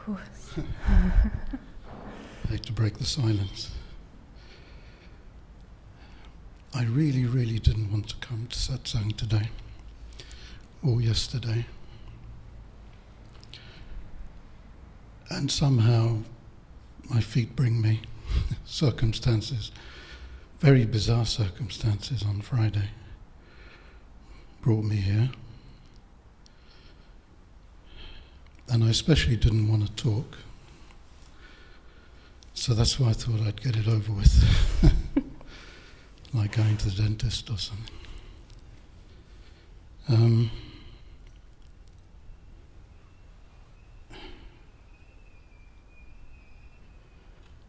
course. I hate to break the silence. I really, really didn't want to come to Satsang today, or yesterday. And somehow my feet bring me circumstances, very bizarre circumstances on Friday, brought me here. And I especially didn't want to talk. So that's why I thought I'd get it over with. Like going to the dentist or something.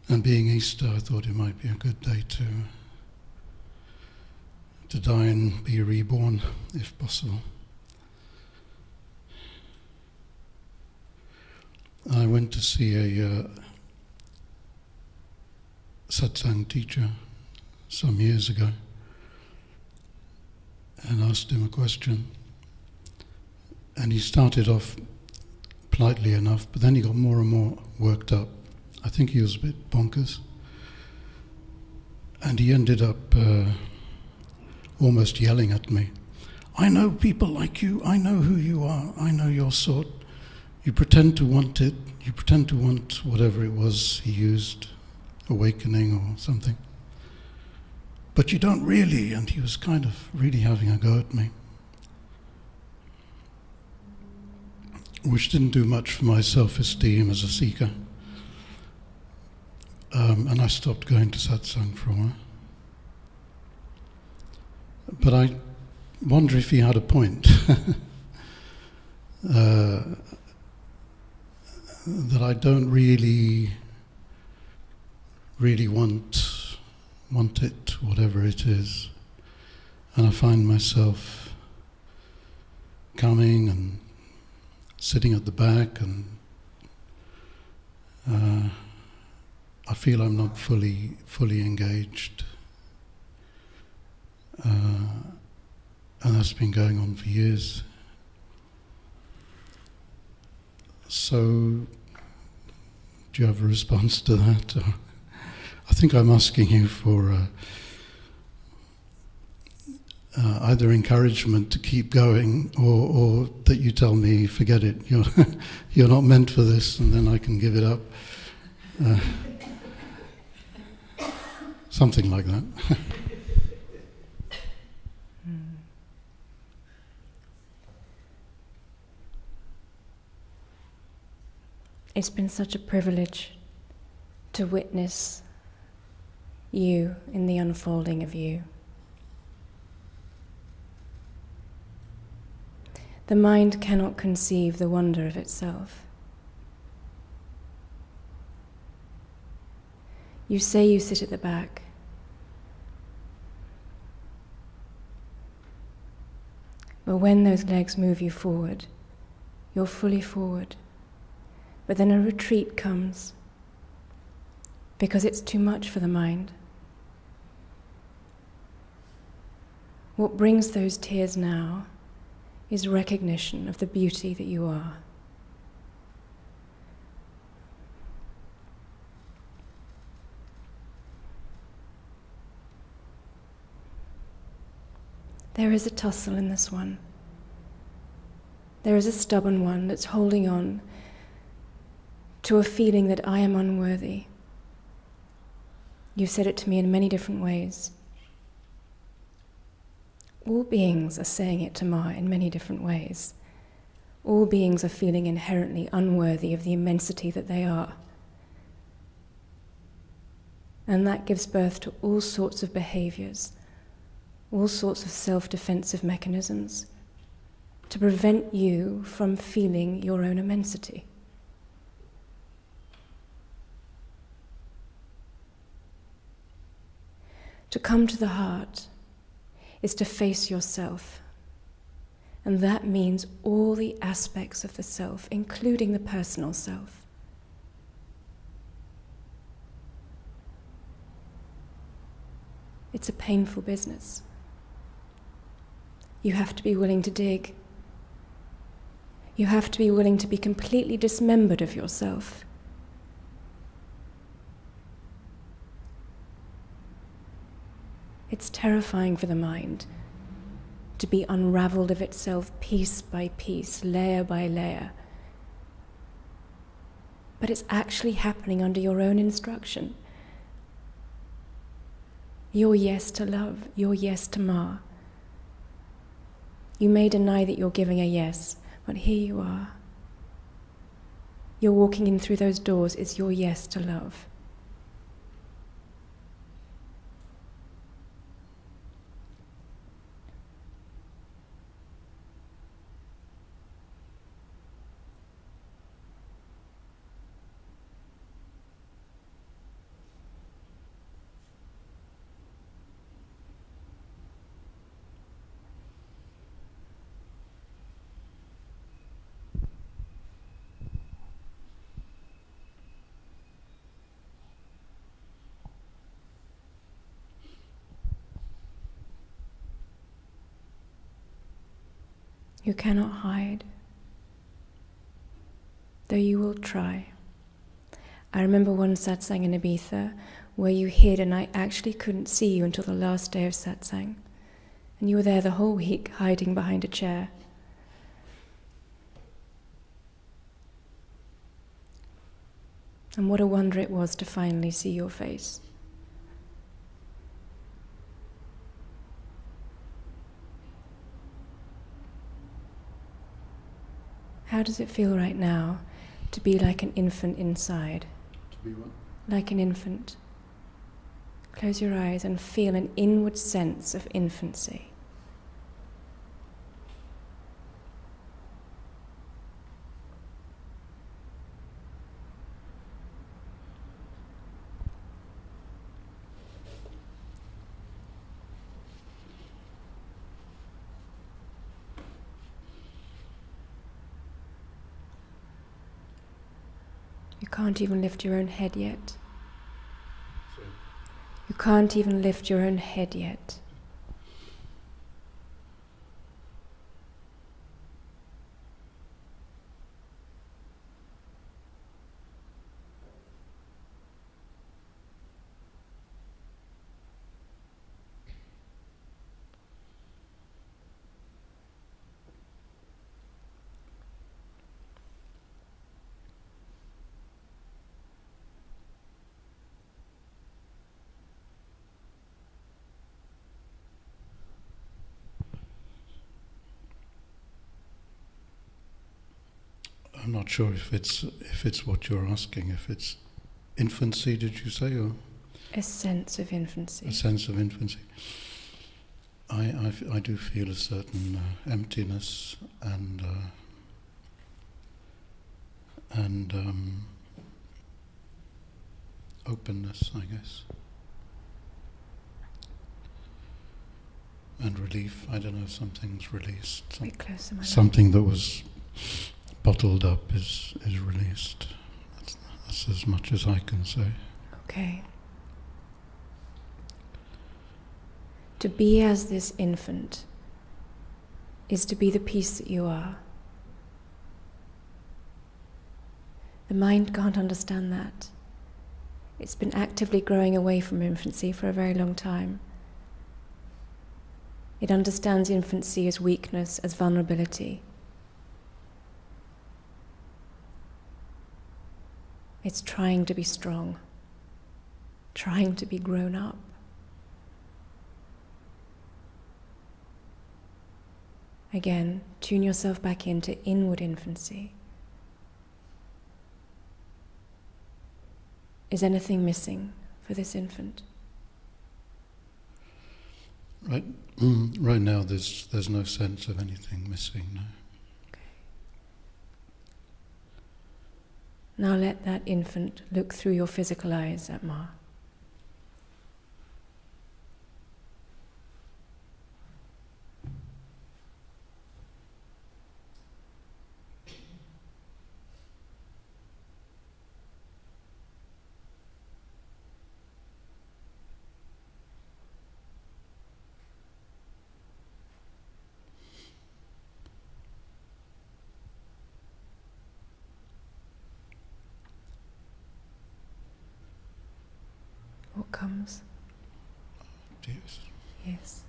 And being Easter, I thought it might be a good day to die and be reborn, if possible. I went to see a Satsang teacher some years ago and asked him a question, and he started off politely enough, but then he got more and more worked up. I think he was a bit bonkers, and he ended up almost yelling at me. I know people like you, I know who you are, I know your sort. You pretend to want it, you pretend to want whatever it was he used, awakening or something. But you don't really, and he was kind of really having a go at me. Which didn't do much for my self-esteem as a seeker. And I stopped going to satsang for a while. But I wonder if he had a point. That I don't really want it, whatever it is. And I find myself coming and sitting at the back, and I feel I'm not fully engaged. And that's been going on for years. So, do you have a response to that? Or I think I'm asking you for either encouragement to keep going, or that you tell me, forget it, you're not meant for this, and then I can give it up. Something like that. It's been such a privilege to witness you in the unfolding of you. The mind cannot conceive the wonder of itself. You say you sit at the back. But when those legs move you forward, you're fully forward. But then a retreat comes because it's too much for the mind. What brings those tears now is recognition of the beauty that you are. There is a tussle in this one. There is a stubborn one that's holding on to a feeling that I am unworthy. You've said it to me in many different ways. All beings are saying it to Ma in many different ways. All beings are feeling inherently unworthy of the immensity that they are. And that gives birth to all sorts of behaviors, all sorts of self-defensive mechanisms to prevent you from feeling your own immensity. To come to the heart is to face yourself. And that means all the aspects of the self, including the personal self. It's a painful business. You have to be willing to dig. You have to be willing to be completely dismembered of yourself. It's terrifying for the mind to be unraveled of itself piece by piece, layer by layer. But it's actually happening under your own instruction. Your yes to love, your yes to Ma. You may deny that you're giving a yes, but here you are. You're walking in through those doors, it's your yes to love. You cannot hide, though you will try. I remember one satsang in Ibiza where you hid and I actually couldn't see you until the last day of satsang. And you were there the whole week hiding behind a chair. And what a wonder it was to finally see your face. How does it feel right now to be like an infant inside? To be what? Like an infant. Close your eyes and feel an inward sense of infancy. You can't even lift your own head yet. Sorry. You can't even lift your own head yet. I'm not sure if it's what you're asking. If it's infancy, did you say, or A sense of infancy. a sense of infancy? I do feel a certain emptiness and openness, I guess, and relief. I don't know. Something's released. A bit closer, my love. Something that was bottled up is released. That's as much as I can say. Okay. To be as this infant is to be the peace that you are. The mind can't understand that. It's been actively growing away from infancy for a very long time. It understands infancy as weakness, as vulnerability. It's trying to be strong, trying to be grown up. Again, tune yourself back into inward infancy. Is anything missing for this infant? Right now, there's no sense of anything missing. No. Now let that infant look through your physical eyes at Ma. comes. Tears. Yes.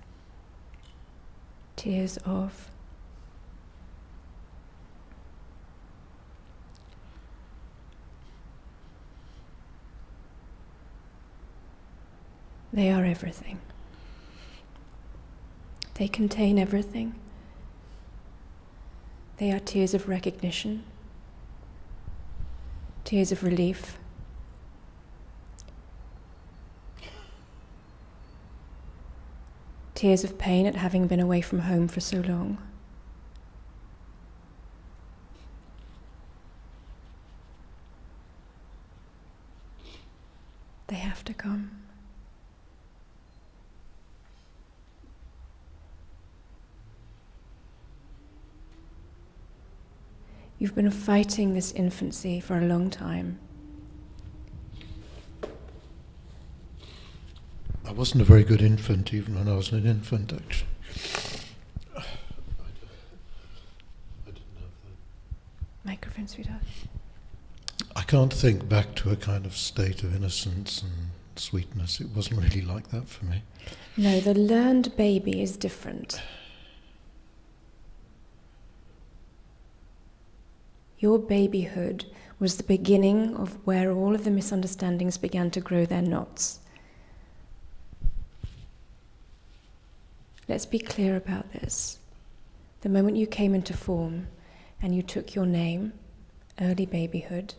Tears of. They are everything. They contain everything. They are tears of recognition, tears of relief, tears of pain at having been away from home for so long. They have to come. You've been fighting this infancy for a long time. I wasn't a very good infant even when I was an infant, actually. I didn't have that. Microphone, sweetheart. I can't think back to a kind of state of innocence and sweetness. It wasn't really like that for me. No, the learned baby is different. Your babyhood was the beginning of where all of the misunderstandings began to grow their knots. Let's be clear about this. The moment you came into form and you took your name, early babyhood,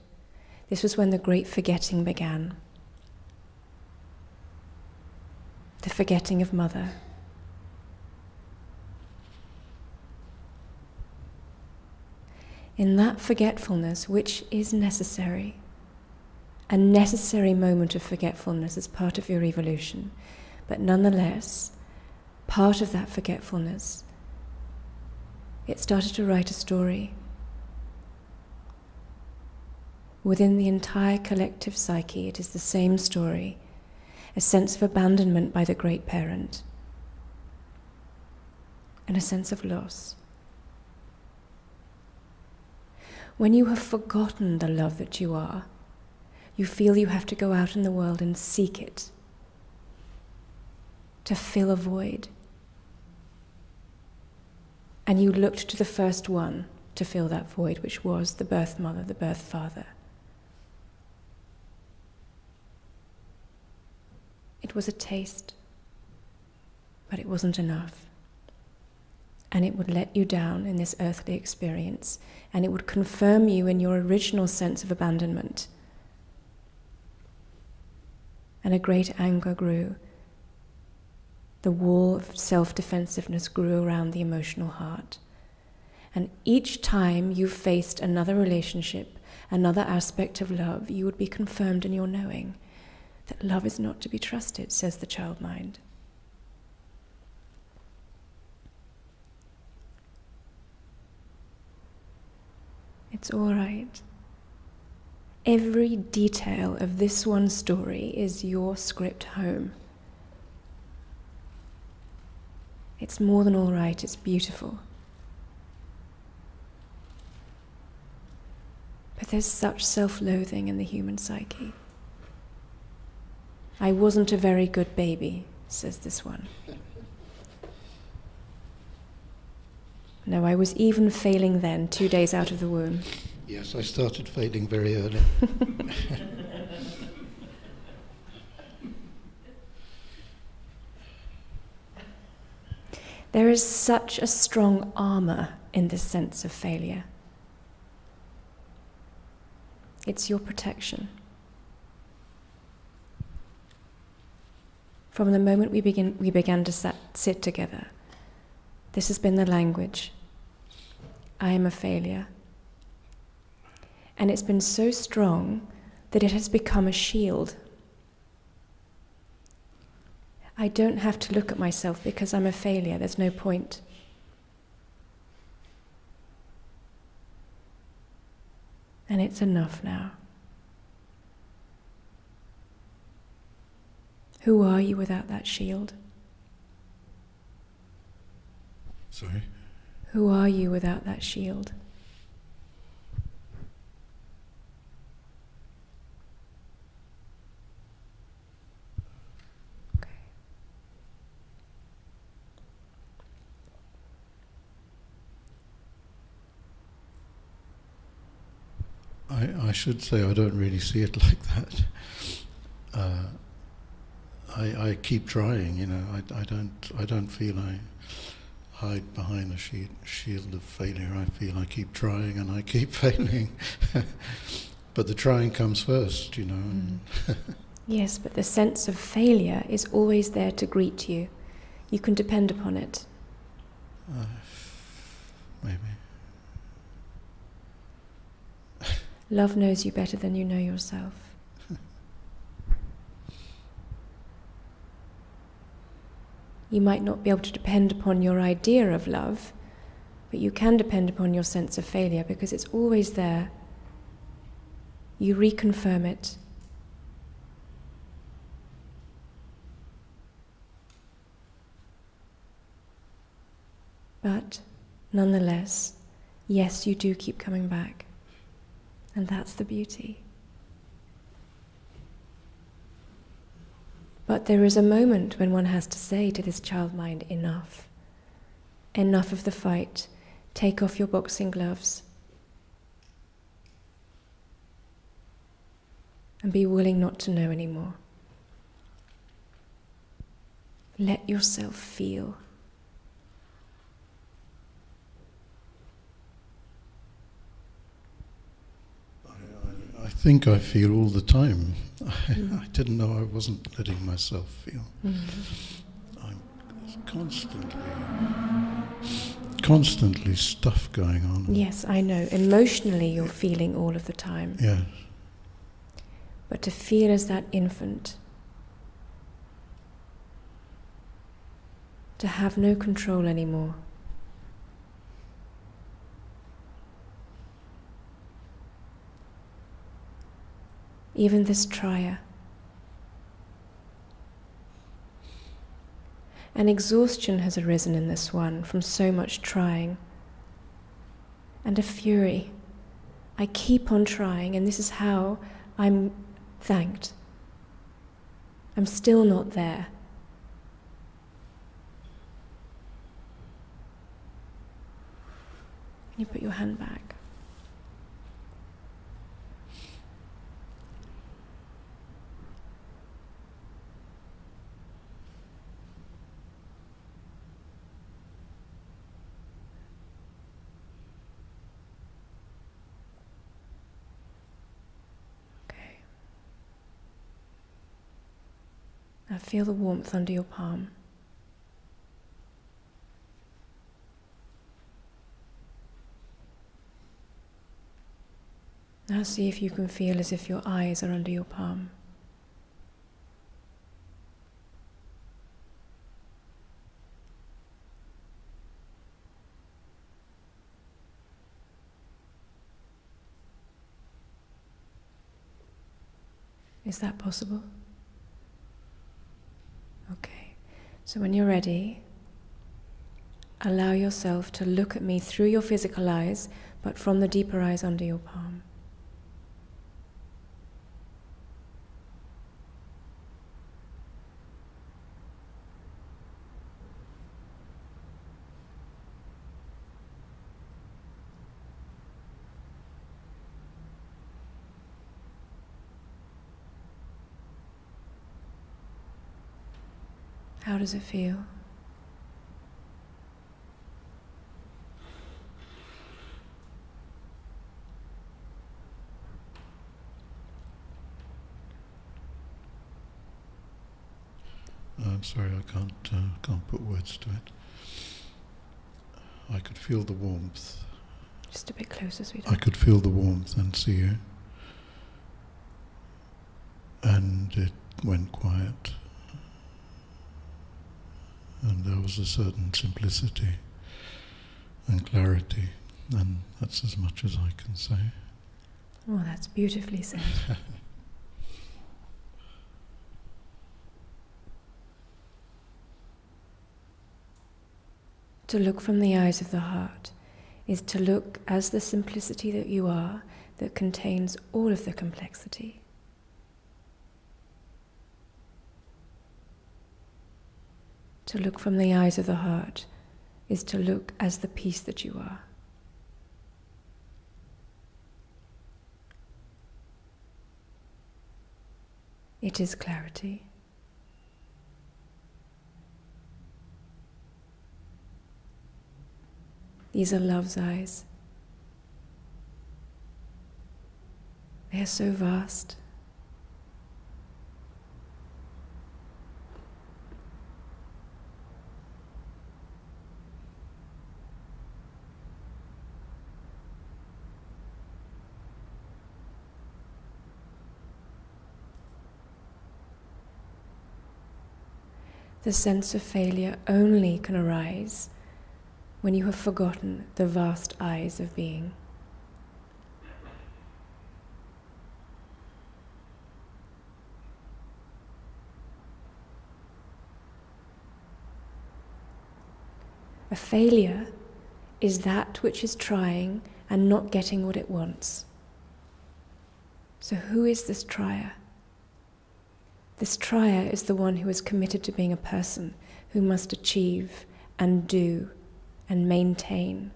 this was when the great forgetting began. The forgetting of mother. In that forgetfulness, which is necessary, a necessary moment of forgetfulness as part of your evolution, but nonetheless, part of that forgetfulness, it started to write a story. Within the entire collective psyche, it is the same story, a sense of abandonment by the great parent, and a sense of loss. When you have forgotten the love that you are, you feel you have to go out in the world and seek it, to fill a void. And you looked to the first one to fill that void, which was the birth mother, the birth father. It was a taste, but it wasn't enough. And it would let you down in this earthly experience, and it would confirm you in your original sense of abandonment. And a great anger grew. The wall of self-defensiveness grew around the emotional heart. And each time you faced another relationship, another aspect of love, you would be confirmed in your knowing that love is not to be trusted, says the child mind. It's all right. Every detail of this one story is your script home. It's more than all right, it's beautiful. But there's such self-loathing in the human psyche. I wasn't a very good baby, says this one. No, I was even failing then, 2 days out of the womb. Yes, I started failing very early. There is such a strong armor in this sense of failure. It's your protection. From the moment we began to sit together, this has been the language. I am a failure. And it's been so strong that it has become a shield. I don't have to look at myself because I'm a failure. There's no point. And it's enough now. Who are you without that shield? Sorry? Who are you without that shield? I should say I don't really see it like that. I keep trying, you know. I don't feel I hide behind a shield of failure. I feel I keep trying and I keep failing. But the trying comes first, you know. Yes, but the sense of failure is always there to greet you. You can depend upon it. Maybe. Love knows you better than you know yourself. You might not be able to depend upon your idea of love, but you can depend upon your sense of failure because it's always there. You reconfirm it. But, nonetheless, yes, you do keep coming back. And that's the beauty. But there is a moment when one has to say to this child mind, enough. Enough of the fight. Take off your boxing gloves. And be willing not to know anymore. Let yourself feel. I think I feel all the time. I didn't know I wasn't letting myself feel. I'm constantly stuff going on. Yes, I know. Emotionally you're feeling all of the time. Yes. But to feel as that infant, to have no control anymore. Even this trier. An exhaustion has arisen in this one from so much trying. And a fury. I keep on trying, and this is how I'm thanked. I'm still not there. You put your hand back. Now feel the warmth under your palm. Now see if you can feel as if your eyes are under your palm. Is that possible? Okay, so when you're ready, allow yourself to look at me through your physical eyes, but from the deeper eyes under your palm. How does it feel? I'm sorry, I can't put words to it. I could feel the warmth. Just a bit closer, sweetheart. I could feel the warmth and see you. And it went quiet. And there was a certain simplicity and clarity, and that's as much as I can say. Oh, that's beautifully said. To look from the eyes of the heart is to look as the simplicity that you are, that contains all of the complexity. To look from the eyes of the heart is to look as the peace that you are. It is clarity. These are love's eyes. They are so vast. The sense of failure only can arise when you have forgotten the vast eyes of being. A failure is that which is trying and not getting what it wants. So who is this trier? This trier is the one who is committed to being a person who must achieve and do and maintain.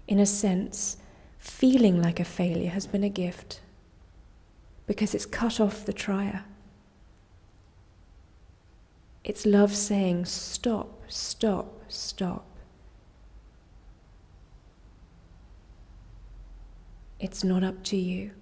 In a sense, feeling like a failure has been a gift because it's cut off the trier. It's love saying, stop, stop, stop. It's not up to you.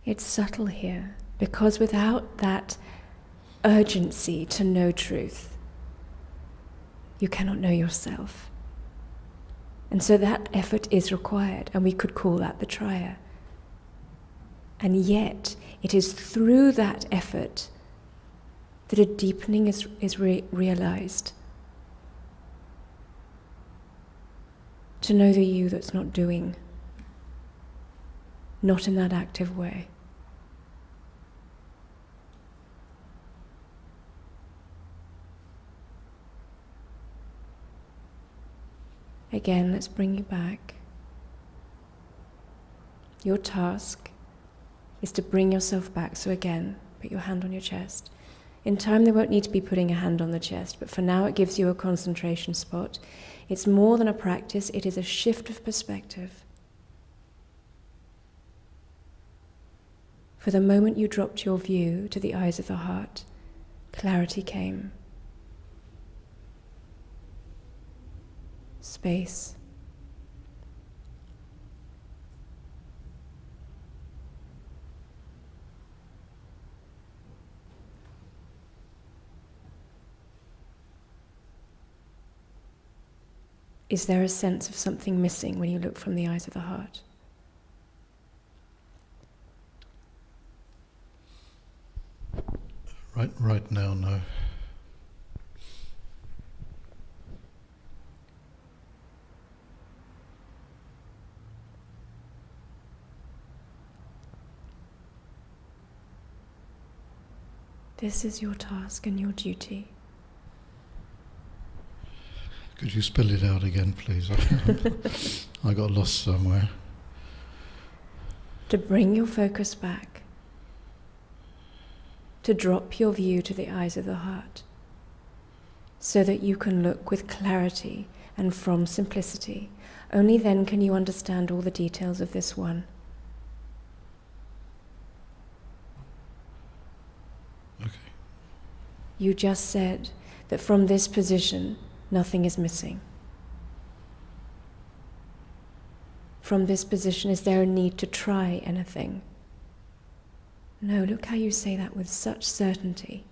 It's subtle here, because without that urgency to know truth, you cannot know yourself. And so that effort is required, and we could call that the trier. And yet, it is through that effort that a deepening is realized. To know the you that's not doing, not in that active way. Again, let's bring you back. Your task is to bring yourself back. So again, put your hand on your chest. In time, there won't need to be putting a hand on the chest, but for now it gives you a concentration spot. It's more than a practice, it is a shift of perspective. For the moment you dropped your view to the eyes of the heart, clarity came. Space. Is there a sense of something missing when you look from the eyes of the heart? Right now, no. This is your task and your duty. Could you spell it out again, please? I got lost somewhere. To bring your focus back. To drop your view to the eyes of the heart. So that you can look with clarity and from simplicity. Only then can you understand all the details of this one. Okay. You just said that from this position, nothing is missing. From this position, is there a need to try anything? No, look how you say that with such certainty.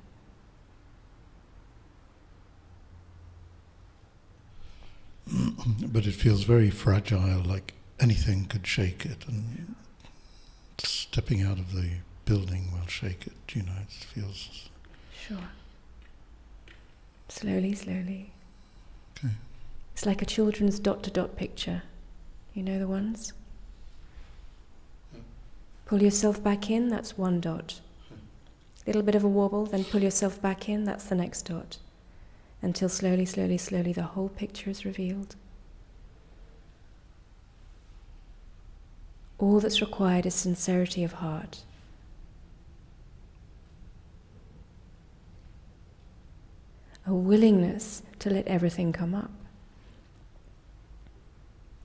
But it feels very fragile, like anything could shake it, and stepping out of the building will shake it, you know, it feels... Sure. Slowly, slowly. Okay. It's like a children's dot-to-dot picture. You know the ones? Pull yourself back in, that's one dot. Little bit of a wobble, then pull yourself back in, that's the next dot. until slowly, slowly, slowly the whole picture is revealed. All that's required is sincerity of heart. A willingness to let everything come up.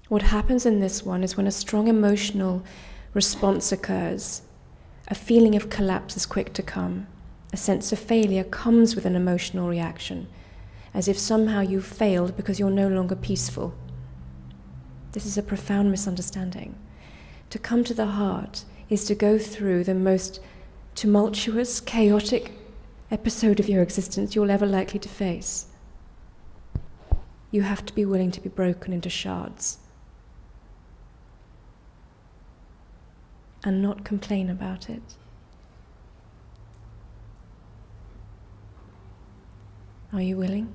What happens in this one is when a strong emotional response occurs, a feeling of collapse is quick to come. A sense of failure comes with an emotional reaction, as if somehow you've failed because you're no longer peaceful. This is a profound misunderstanding. To come to the heart is to go through the most tumultuous, chaotic episode of your existence you're ever likely to face. You have to be willing to be broken into shards and not complain about it. Are you willing?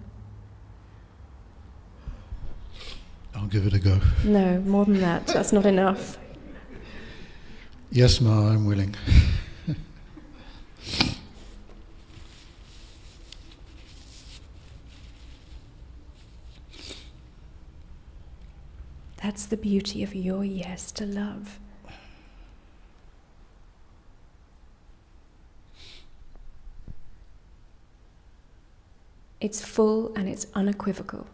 I'll give it a go. No, more than that. That's not enough. Yes, Ma, I'm willing. That's the beauty of your yes to love. It's full and it's unequivocal.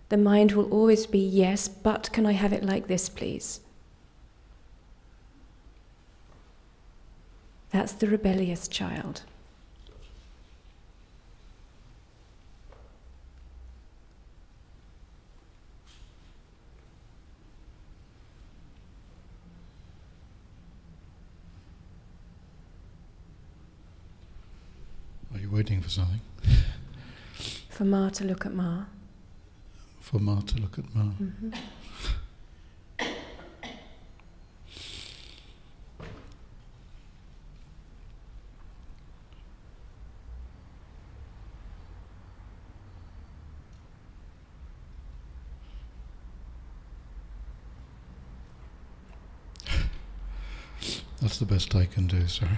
The mind will always be, yes, but can I have it like this, please? That's the rebellious child. Are you waiting for something? For Ma to look at Ma. For Ma to look at Ma. Mm-hmm. That's the best I can do, sorry.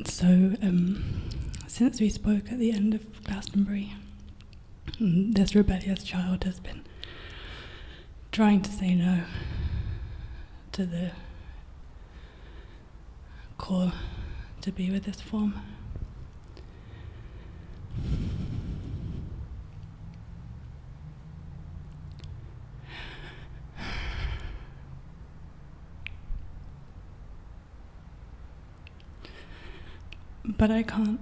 So, since we spoke at the end of Glastonbury, this rebellious child has been trying to say no to the call to be with this form. But I can't.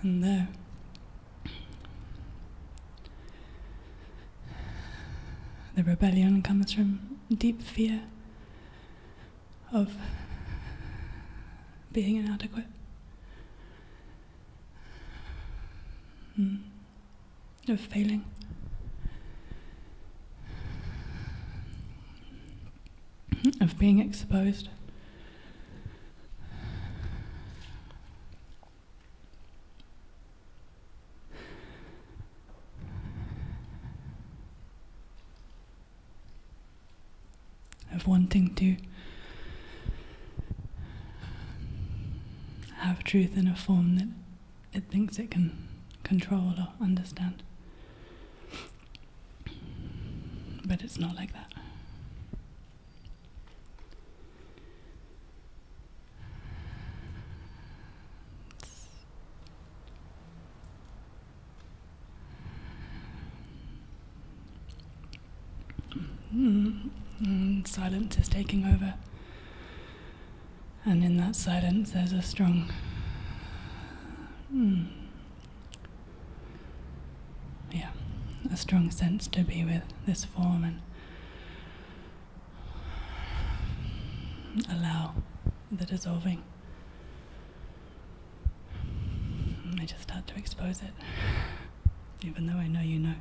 And the rebellion comes from deep fear of being inadequate, of failing, of being exposed, of wanting to have truth in a form that it thinks it can control or understand. But it's not like that. Silence is taking over. And in that silence there's a strong a strong sense to be with this form and allow the dissolving. I just had to expose it, even though I know you know.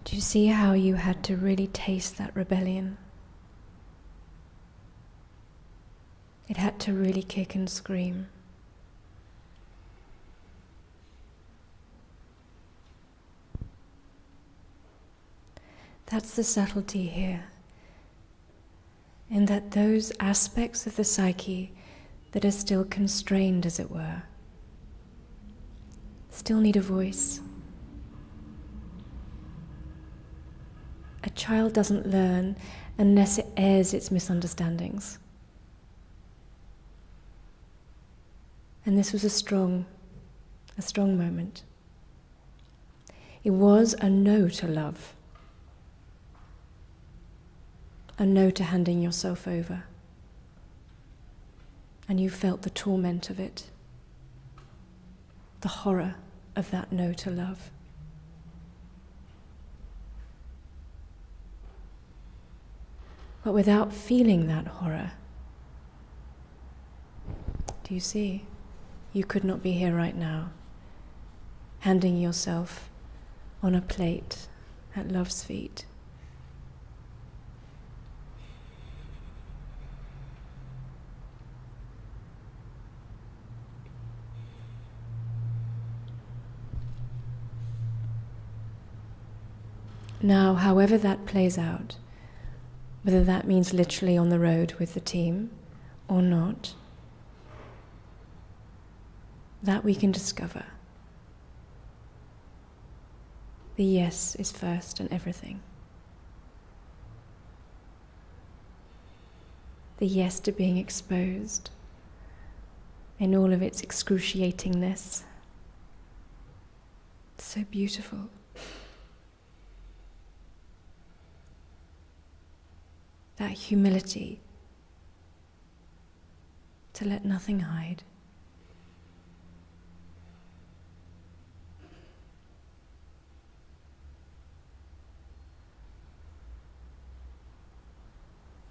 Do you see how you had to really taste that rebellion? It had to really kick and scream. That's the subtlety here, in that those aspects of the psyche that are still constrained, as it were, still need a voice. A child doesn't learn unless it airs its misunderstandings. And this was a strong moment. It was a no to love. A no to handing yourself over. And you felt the torment of it. The horror of that no to love. But without feeling that horror, do you see? You could not be here right now, handing yourself on a plate at love's feet. Now, however that plays out, whether that means literally on the road with the team or not, that we can discover. The yes is first and everything. The yes to being exposed in all of its excruciatingness. So beautiful. That humility to let nothing hide.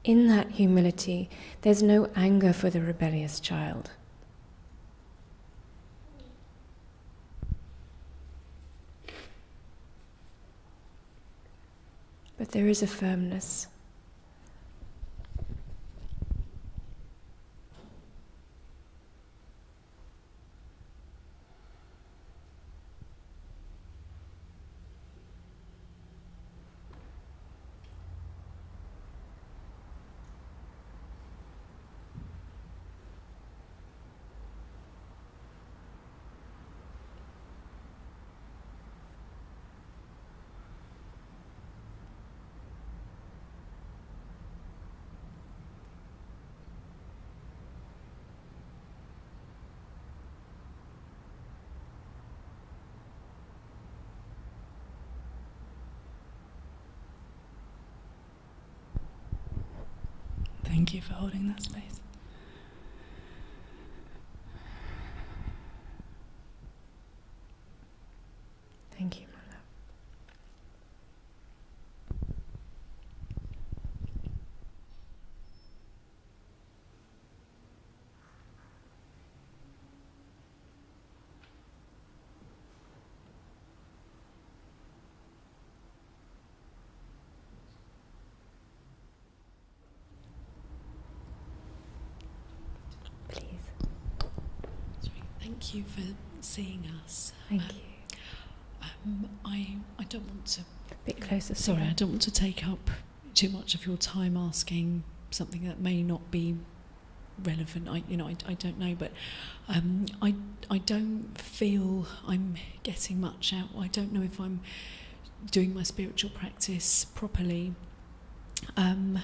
In that humility, there's no anger for the rebellious child. But there is a firmness. Thank you for holding that space. Thank you, my love. Thank you for seeing us. Thank you. I don't want to... A bit closer. Sorry, I don't want to take up too much of your time asking something that may not be relevant. I don't know, but I don't feel I'm getting much out. I don't know if I'm doing my spiritual practice properly. I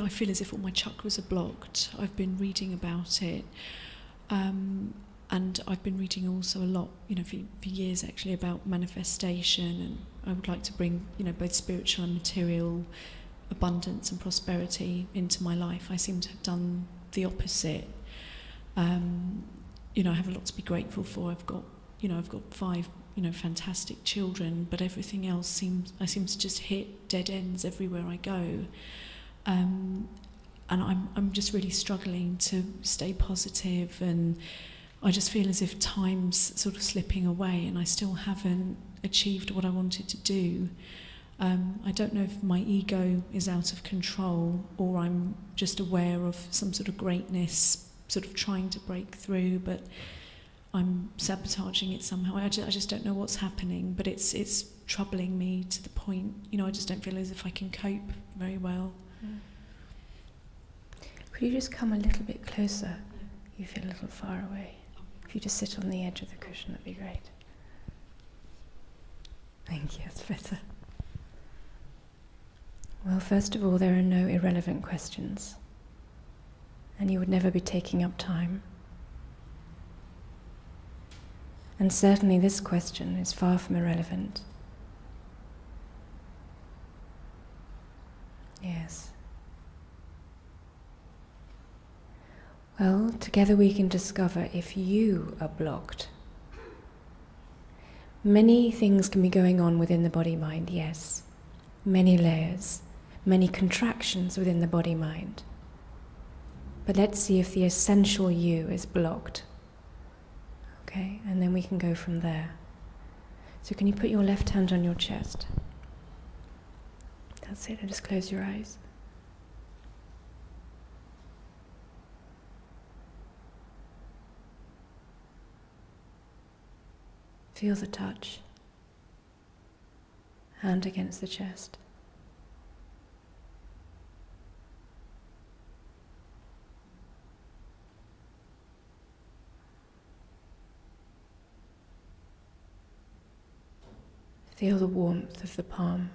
feel as if all my chakras are blocked. I've been reading about it. and I've been reading also a lot, for years actually, about manifestation, and I would like to bring, both spiritual and material abundance and prosperity into my life. I seem to have done the opposite. I have a lot to be grateful for. I've got 5, fantastic children, but everything else I seem to just hit dead ends everywhere I go. And I'm just really struggling to stay positive, and I just feel as if time's sort of slipping away and I still haven't achieved what I wanted to do. I don't know if my ego is out of control or I'm just aware of some sort of greatness sort of trying to break through, but I'm sabotaging it somehow. I just don't know what's happening, but it's troubling me to the point, I just don't feel as if I can cope very well. Could you just come a little bit closer? You feel a little far away. If you just sit on the edge of the cushion, that'd be great. Thank you, that's better. Well, first of all, there are no irrelevant questions, and you would never be taking up time. And certainly this question is far from irrelevant. Yes. Well, together we can discover if you are blocked. Many things can be going on within the body-mind, yes. Many layers, many contractions within the body-mind. But let's see if the essential you is blocked. Okay, and then we can go from there. So can you put your left hand on your chest? That's it, and just close your eyes. Feel the touch. Hand against the chest. Feel the warmth of the palm.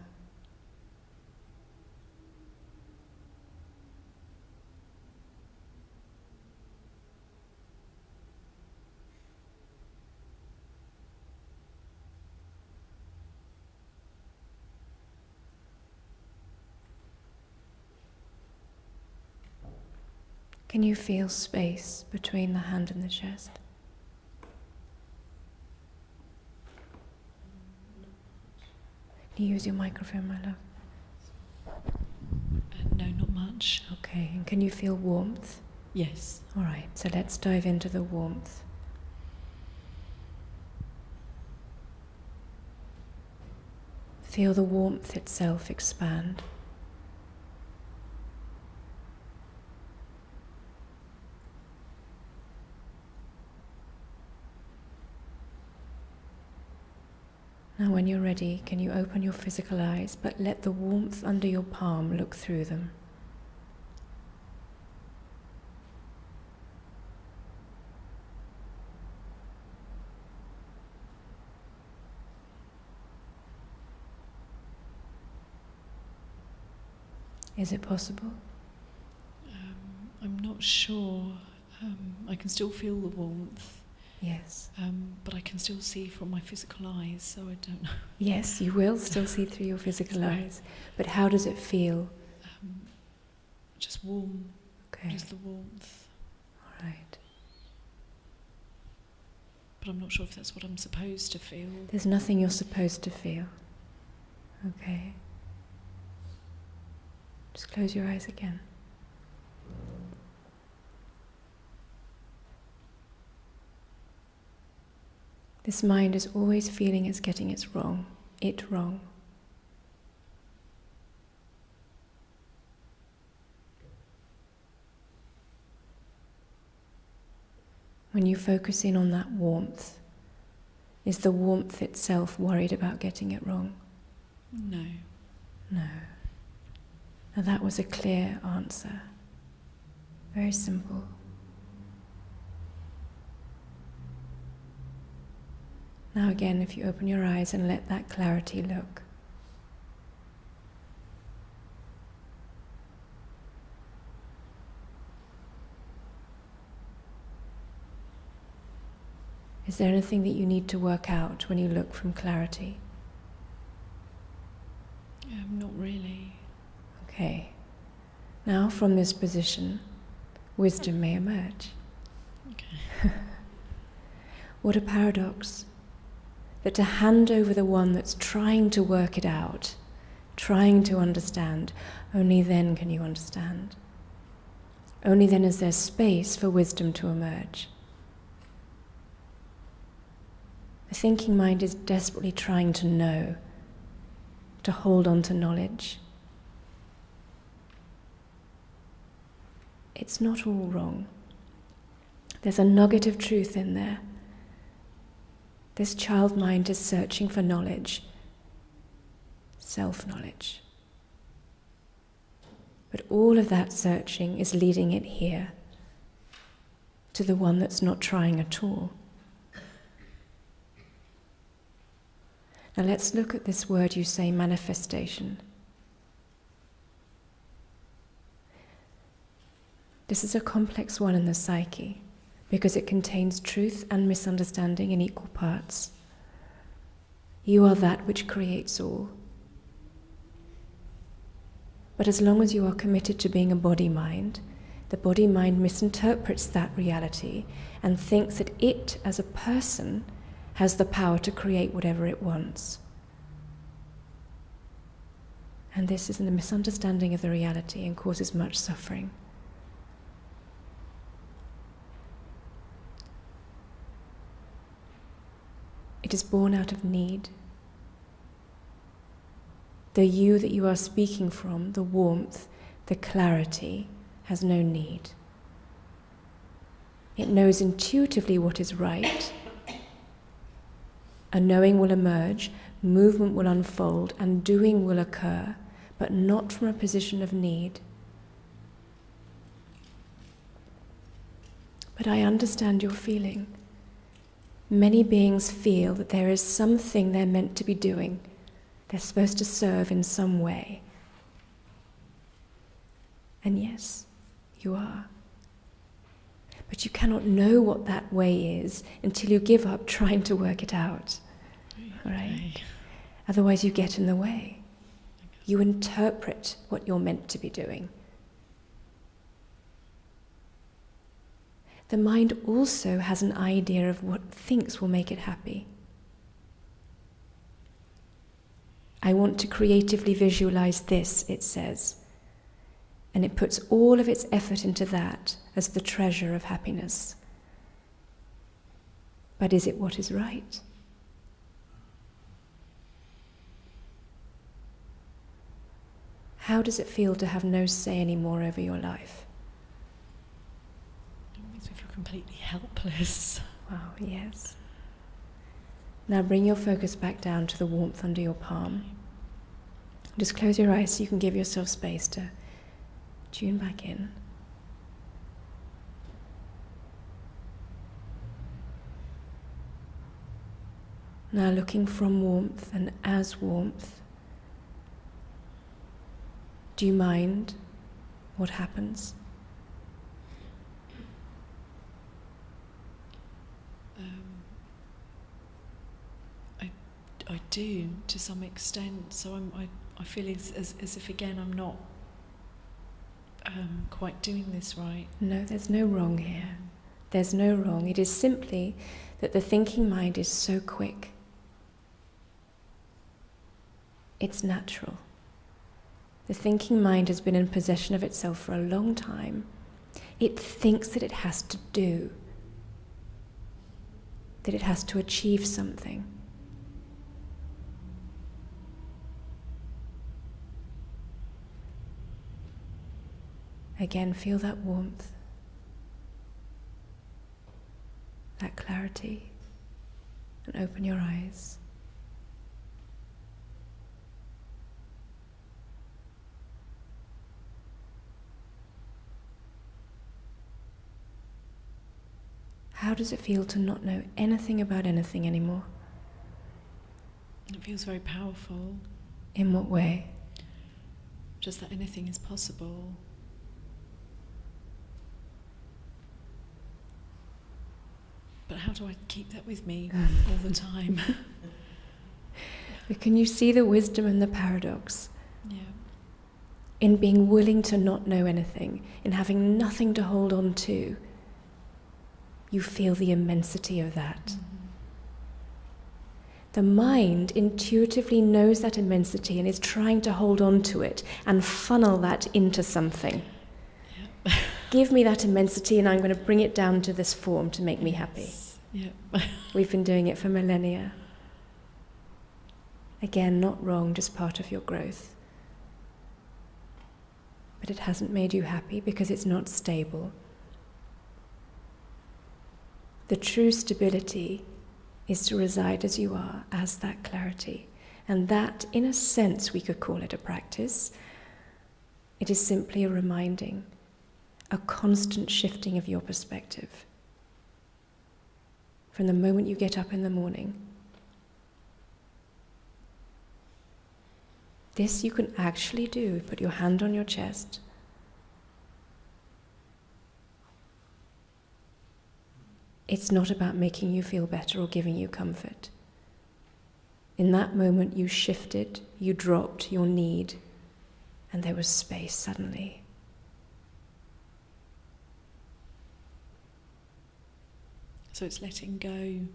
Can you feel space between the hand and the chest? Can you use your microphone, my love? No, not much. Okay, and can you feel warmth? Yes. All right, so let's dive into the warmth. Feel the warmth itself expand. Now when you're ready, can you open your physical eyes, but let the warmth under your palm look through them. Is it possible? I'm not sure. I can still feel the warmth. Yes. But I can still see from my physical eyes, so I don't know. Yes, you will still see through your physical eyes. But how does it feel? Just warm. Okay. Just the warmth. All right. But I'm not sure if that's what I'm supposed to feel. There's nothing you're supposed to feel. Okay. Just close your eyes again. This mind is always feeling it's getting it wrong. When you focus in on that warmth, is the warmth itself worried about getting it wrong? No. No. Now that was a clear answer. Very simple. Now again, if you open your eyes and let that clarity look. Is there anything that you need to work out when you look from clarity? Not really. Okay. Now from this position, wisdom may emerge. Okay. What a paradox. That to hand over the one that's trying to work it out, trying to understand, only then can you understand. Only then is there space for wisdom to emerge. The thinking mind is desperately trying to know, to hold on to knowledge. It's not all wrong. There's a nugget of truth in there. This child mind is searching for knowledge, self-knowledge. But all of that searching is leading it here, to the one that's not trying at all. Now let's look at this word you say, manifestation. This is a complex one in the psyche, because it contains truth and misunderstanding in equal parts. You are that which creates all. But as long as you are committed to being a body-mind, the body-mind misinterprets that reality and thinks that it, as a person, has the power to create whatever it wants. And this is a misunderstanding of the reality and causes much suffering. It is born out of need. The you that you are speaking from, the warmth, the clarity, has no need. It knows intuitively what is right. A knowing will emerge, movement will unfold, and doing will occur, but not from a position of need. But I understand your feeling. Many beings feel that there is something they're meant to be doing. They're supposed to serve in some way. And yes, you are. But you cannot know what that way is until you give up trying to work it out. All right? Otherwise you get in the way. You interpret what you're meant to be doing. The mind also has an idea of what it thinks will make it happy. I want to creatively visualize this, it says. And it puts all of its effort into that as the treasure of happiness. But is it what is right? How does it feel to have no say anymore over your life? It makes me feel completely helpless. Wow, yes. Now bring your focus back down to the warmth under your palm. Just close your eyes so you can give yourself space to tune back in. Now looking from warmth and as warmth, do you mind what happens? I do, to some extent. So I feel as if, again, I'm not quite doing this right. No, there's no wrong here. There's no wrong. It is simply that the thinking mind is so quick. It's natural. The thinking mind has been in possession of itself for a long time. It thinks that it has to do, that it has to achieve something. Again, feel that warmth, that clarity, and open your eyes. How does it feel to not know anything about anything anymore? It feels very powerful. In what way? Just that anything is possible. But But how do I keep that with me all the time? But can you see the wisdom and the paradox? Yeah. In being willing to not know anything, in having nothing to hold on to, you feel the immensity of that. Mm-hmm. The mind intuitively knows that immensity and is trying to hold on to it and funnel that into something. Yeah. Give me that immensity and I'm going to bring it down to this form to make me happy. Yeah. We've been doing it for millennia. Again, not wrong, just part of your growth. But it hasn't made you happy because it's not stable. The true stability is to reside as you are, as that clarity. And that, in a sense, we could call it a practice. It is simply a reminding, a constant shifting of your perspective. From the moment you get up in the morning, this you can actually do. Put your hand on your chest. It's not about making you feel better or giving you comfort. In that moment you shifted, you dropped your need, and there was space suddenly. So it's letting go.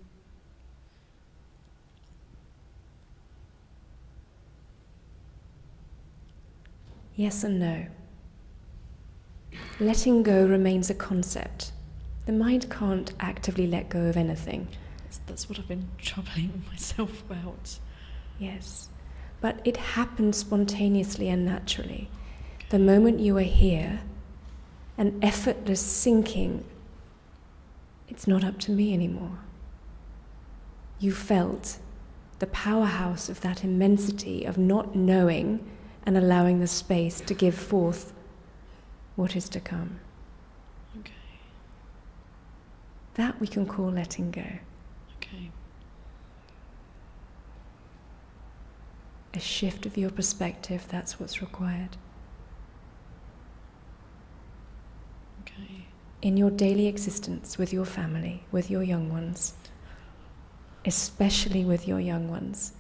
Yes and no. Letting go remains a concept. The mind can't actively let go of anything. That's what I've been troubling myself about. Yes, but it happens spontaneously and naturally. The moment you are here, an effortless sinking, it's not up to me anymore. You felt the powerhouse of that immensity of not knowing and allowing the space to give forth what is to come. Okay. That we can call letting go. Okay. A shift of your perspective, that's what's required. Okay. In your daily existence, with your family, with your young ones, especially with your young ones,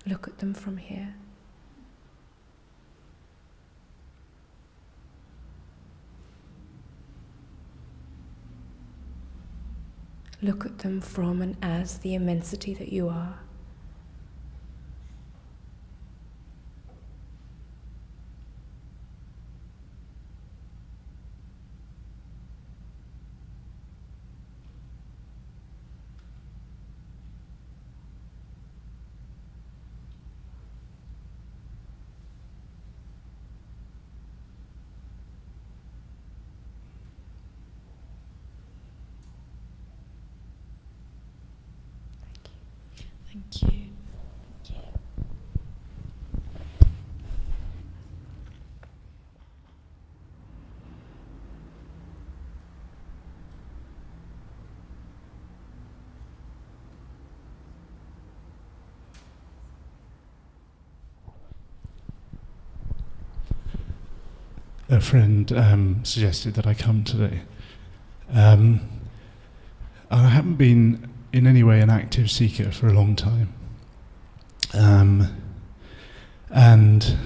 look at them from here. Look at them from and as the immensity that you are. Thank you. A friend suggested that I come today. I haven't been in any way an active seeker for a long time. And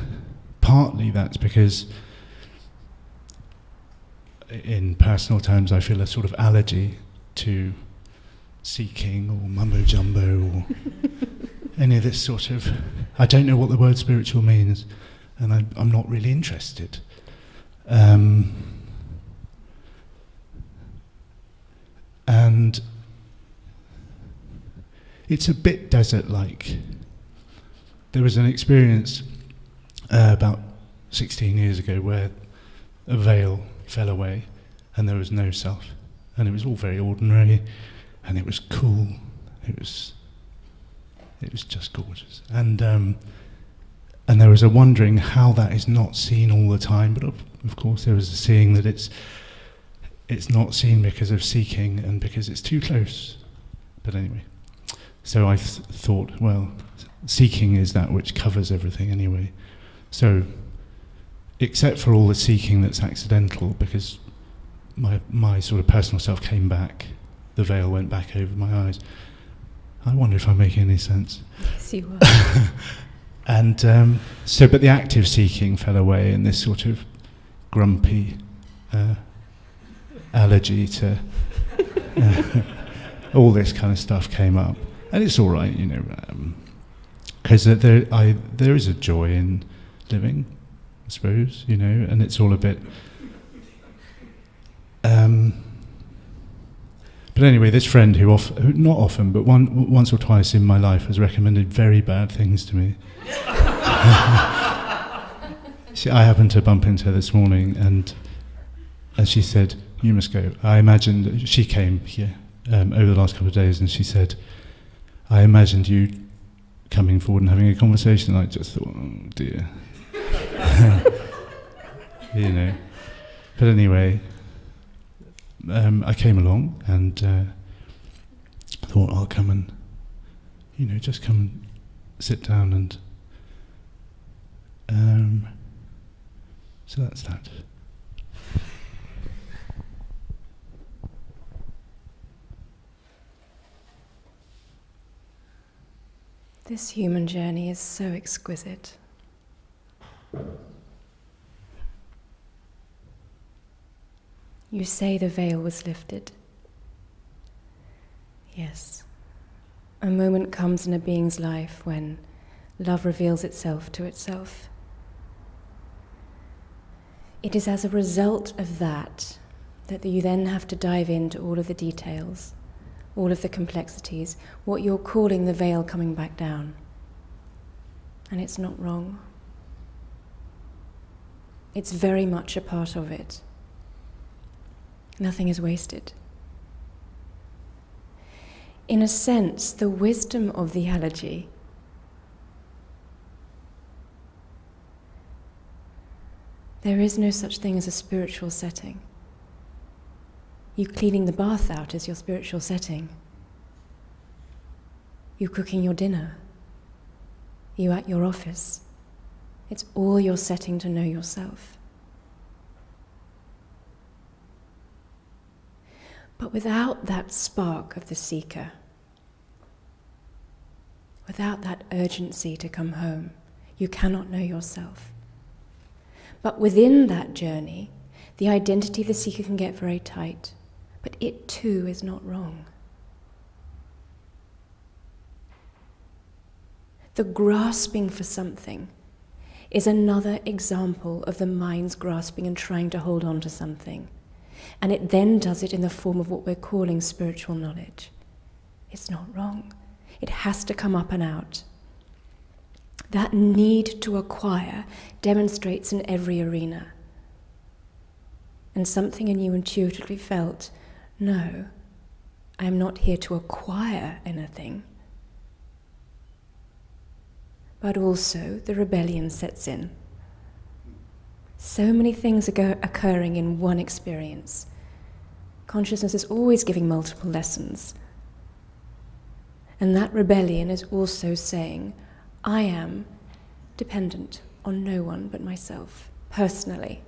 partly that's because in personal terms I feel a sort of allergy to seeking or mumbo jumbo or any of this sort of, I don't know what the word spiritual means, and I'm not really interested. And it's a bit desert-like. There was an experience about 16 years ago where a veil fell away and there was no self, and it was all very ordinary and it was cool. It was just gorgeous, and there was a wondering how that is not seen all the time, but of course there was a seeing that it's not seen because of seeking and because it's too close. But anyway, so I thought, well, seeking is that which covers everything anyway. So, except for all the seeking that's accidental, because my sort of personal self came back. The veil went back over my eyes. I wonder if I'm making any sense. Yes, you are. And but the active seeking fell away, and this sort of grumpy allergy to all this kind of stuff came up. And it's all right, because there is a joy in living, I suppose, and it's all a bit. But anyway, this friend who not often, but once or twice in my life has recommended very bad things to me. I happened to bump into her this morning, and she said, "You must go." I imagined she came here over the last couple of days, and she said, "I imagined you coming forward and having a conversation." And I just thought, "Oh dear," But anyway. I came along and thought I'll come and, just come and sit down and so that's that. This human journey is so exquisite. You say the veil was lifted. Yes. A moment comes in a being's life when love reveals itself to itself. It is as a result of that you then have to dive into all of the details, all of the complexities, what you're calling the veil coming back down. And it's not wrong. It's very much a part of it. Nothing is wasted. In a sense, the wisdom of the allergy there is no such thing as a spiritual setting. You cleaning the bath out is your spiritual setting. You cooking your dinner. You at your office. It's all your setting to know yourself. But without that spark of the seeker, without that urgency to come home, you cannot know yourself. But within that journey, the identity of the seeker can get very tight, but it too is not wrong. The grasping for something is another example of the mind's grasping and trying to hold on to something. And it then does it in the form of what we're calling spiritual knowledge. It's not wrong. It has to come up and out. That need to acquire demonstrates in every arena. And something in you intuitively felt, no, I am not here to acquire anything. But also the rebellion sets in. So many things are occurring in one experience. Consciousness is always giving multiple lessons. And that rebellion is also saying, I am dependent on no one but myself, personally.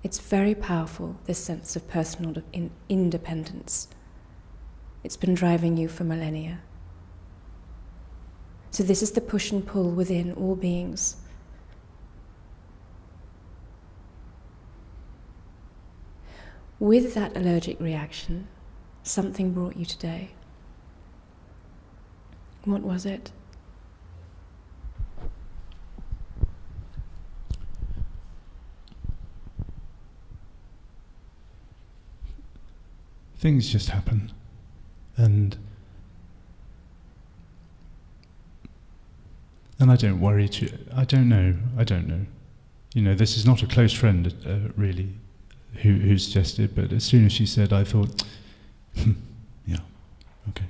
It's very powerful, this sense of personal independence. It's been driving you for millennia. So this is the push and pull within all beings. With that allergic reaction, something brought you today. What was it? Things just happen, and I don't worry too. I don't know. This is not a close friend, really, who suggested. But as soon as she said, I thought, yeah, okay.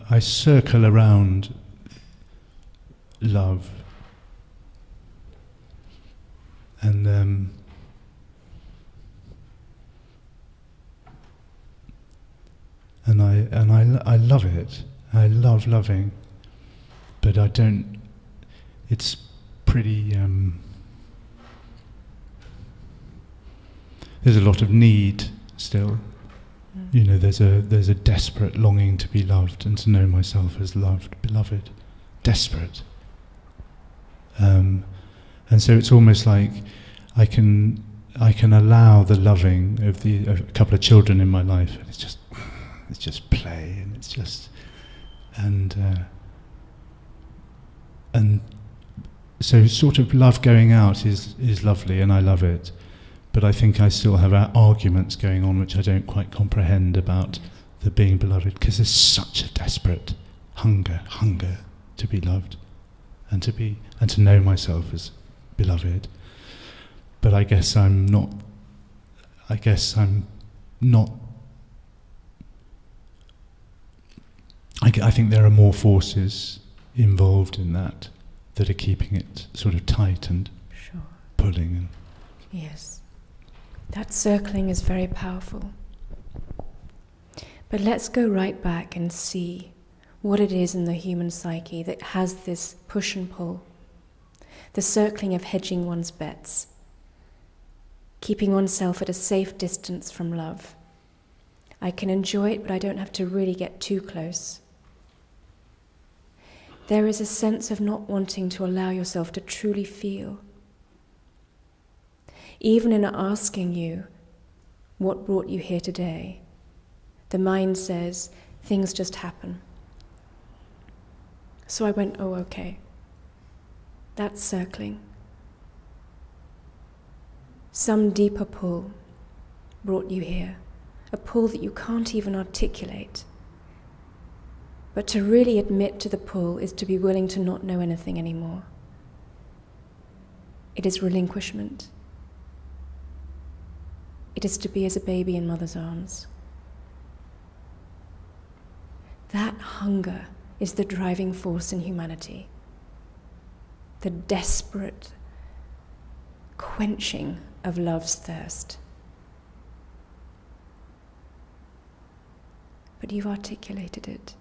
I circle around love, and and I love it. I love loving, but I don't. It's pretty. There's a lot of need still. You know, there's a desperate longing to be loved and to know myself as loved, beloved, desperate. And so it's almost like I can allow the loving of a couple of children in my life, and it's just play, and it's just and so sort of love going out is lovely, and I love it. But I think I still have arguments going on which I don't quite comprehend about the being beloved, because there's such a desperate hunger to be loved and to know myself as beloved. But I guess I'm not. I think there are more forces involved in that are keeping it sort of tight and Sure. pulling. And Yes. That circling is very powerful. But let's go right back and see what it is in the human psyche that has this push and pull. The circling of hedging one's bets, keeping oneself at a safe distance from love. I can enjoy it, but I don't have to really get too close. There is a sense of not wanting to allow yourself to truly feel. Even in asking you what brought you here today, the mind says, things just happen. So I went, oh, okay. That's circling. Some deeper pull brought you here, a pull that you can't even articulate. But to really admit to the pull is to be willing to not know anything anymore. It is relinquishment. It is to be as a baby in mother's arms. That hunger is the driving force in humanity. The desperate quenching of love's thirst. But you've articulated it.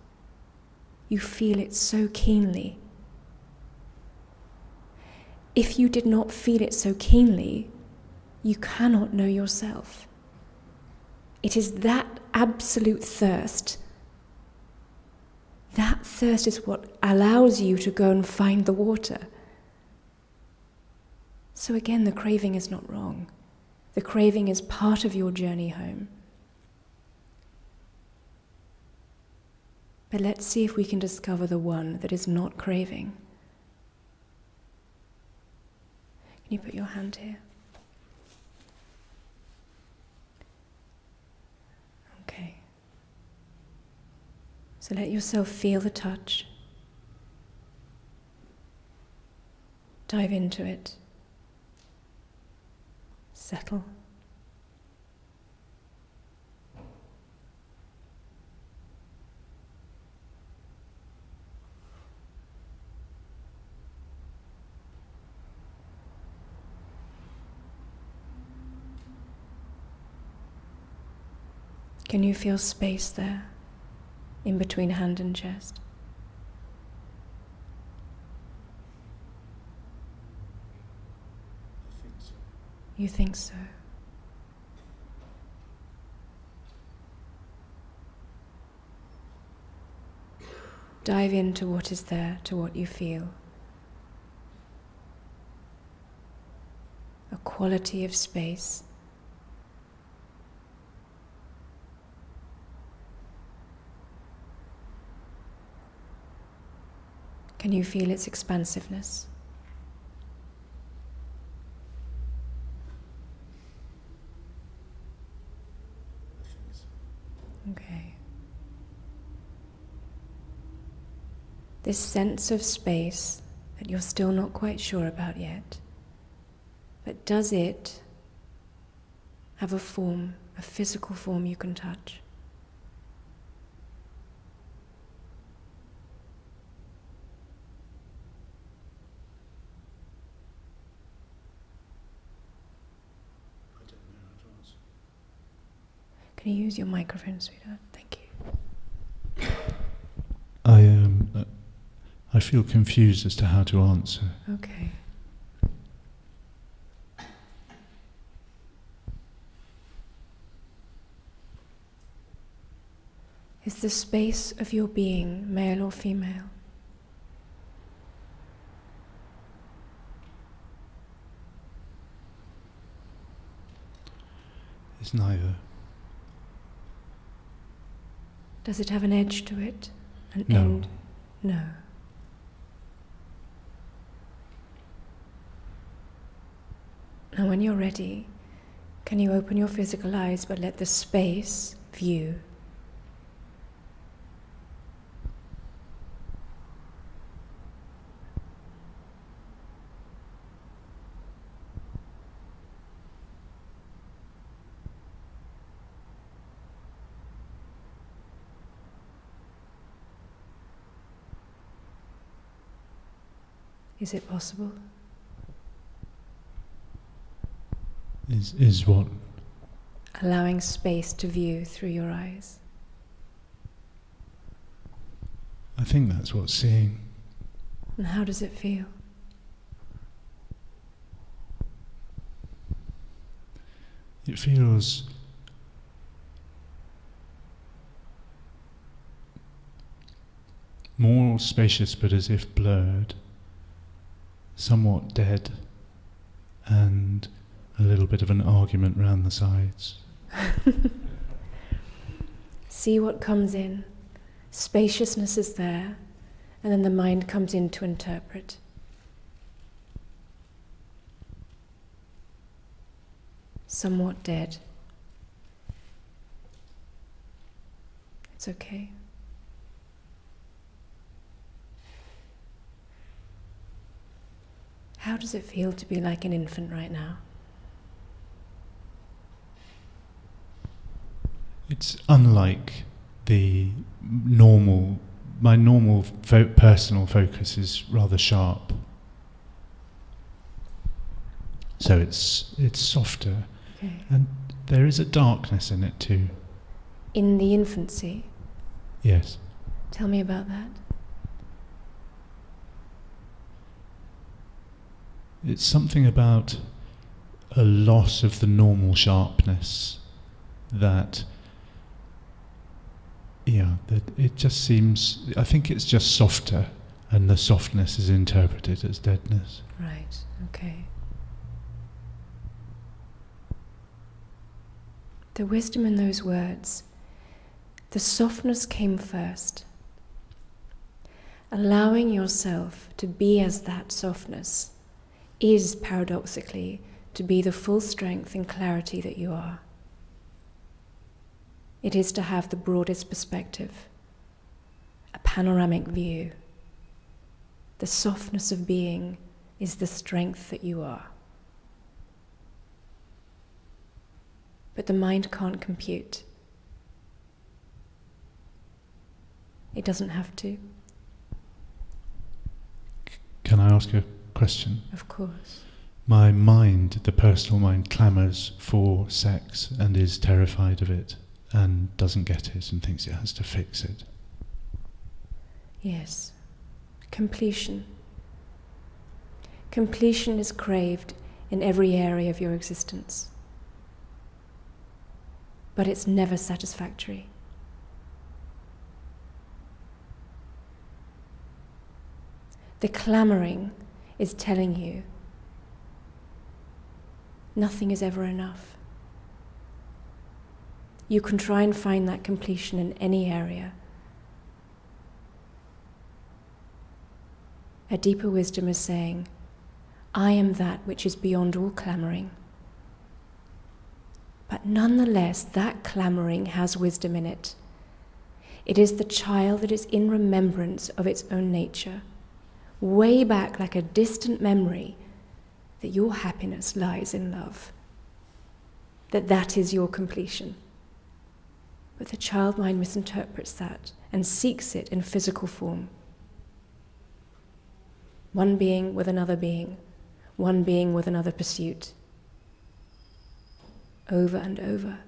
You feel it so keenly. If you did not feel it so keenly, you cannot know yourself. It is that absolute thirst. That thirst is what allows you to go and find the water. So again, the craving is not wrong. The craving is part of your journey home. But let's see if we can discover the one that is not craving. Can you put your hand here? Okay. So let yourself feel the touch. Dive into it. Settle. Can you feel space there, in between hand and chest? I think so. You think so? Dive into what is there, to what you feel. A quality of space. Can you feel its expansiveness? I think so. Okay. This sense of space that you're still not quite sure about yet, but does it have a form, a physical form you can touch? I don't know how to answer. Can you use your microphone, sweetheart? Thank you. I feel confused as to how to answer. Okay. Is the space of your being male or female? It's neither. Does it have an edge to it? An No. end? No. Now when you're ready, can you open your physical eyes but let the space view? Is it possible? Is what? Allowing space to view through your eyes. I think that's what's seeing. And how does it feel? It feels more spacious, but as if blurred, somewhat dead, and a little bit of an argument round the sides. See what comes in. Spaciousness is there, and then the mind comes in to interpret. Somewhat dead. It's okay. How does it feel to be like an infant right now? It's unlike the normal. My normal personal focus is rather sharp, so it's softer, Okay. and there is a darkness in it too. In the infancy, Yes, tell me about that. it's something about a loss of the normal sharpness that. Yeah, that it just seems. I think it's just softer, and the softness is interpreted as deadness. Right, okay. The wisdom in those words, the softness came first. Allowing yourself to be as that softness is paradoxically to be the full strength and clarity that you are. It is to have the broadest perspective, a panoramic view. The softness of being is the strength that you are. But the mind can't compute. It doesn't have to. Can I ask a question? Of course. My mind, the personal mind, clamours for sex and is terrified of it and doesn't get it and thinks it has to fix it. Yes. Completion. Completion is craved in every area of your existence. But it's never satisfactory. The clamouring is telling you nothing is ever enough. You can try and find that completion in any area. A deeper wisdom is saying, I am that which is beyond all clamouring. But nonetheless, that clamouring has wisdom in it. It is the child that is in remembrance of its own nature, way back like a distant memory, that your happiness lies in love, that is your completion. But the child mind misinterprets that and seeks it in physical form. One being with another being, one being with another pursuit. Over and over.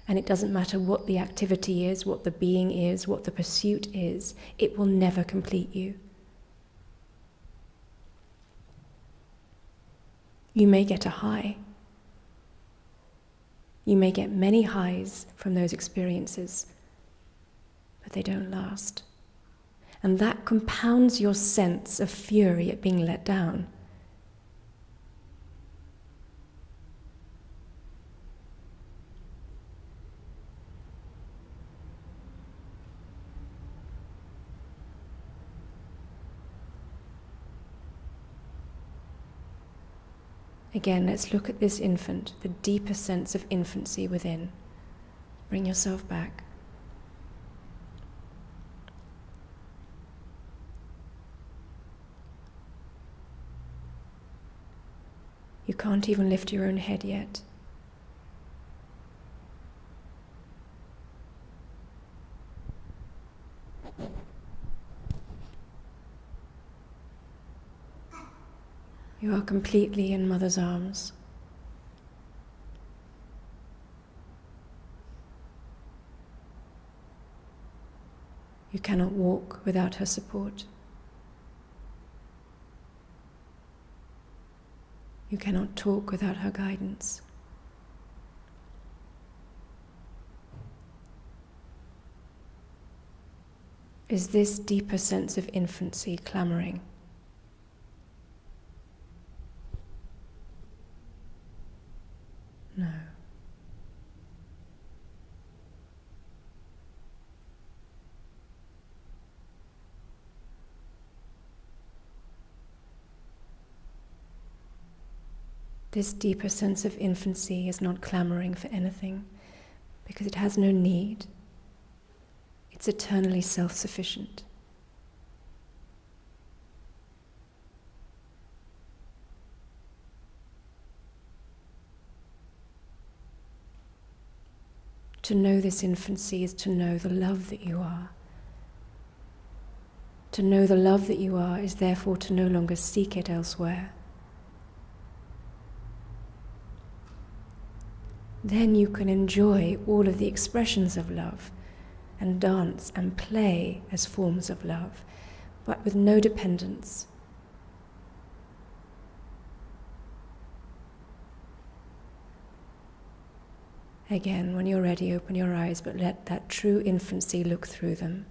And it doesn't matter what the activity is, what the being is, what the pursuit is, it will never complete you. You may get a high. You may get many highs from those experiences, but they don't last. And that compounds your sense of fury at being let down. Again, let's look at this infant, the deeper sense of infancy within. Bring yourself back. You can't even lift your own head yet. You are completely in Mother's arms. You cannot walk without her support. You cannot talk without her guidance. Is this deeper sense of infancy clamoring? No. This deeper sense of infancy is not clamoring for anything because it has no need. It's eternally self-sufficient. To know this infancy is to know the love that you are. To know the love that you are is therefore to no longer seek it elsewhere. Then you can enjoy all of the expressions of love and dance and play as forms of love, but with no dependence. Again, when you're ready, open your eyes, but let that true infancy look through them.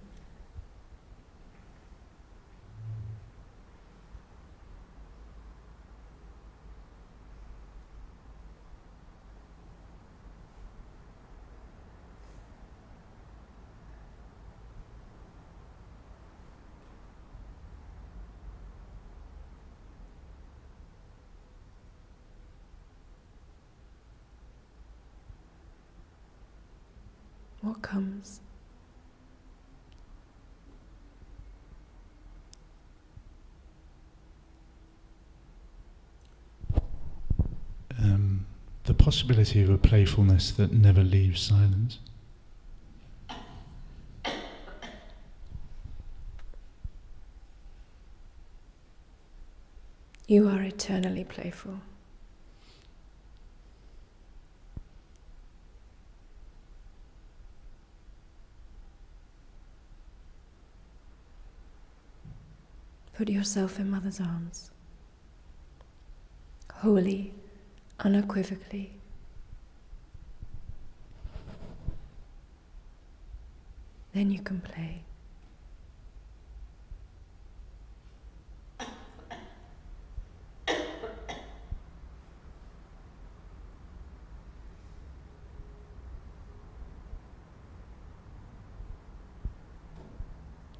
What comes? The possibility of a playfulness that never leaves silence. You are eternally playful. Put yourself in Mother's arms, wholly, unequivocally. Then you can play.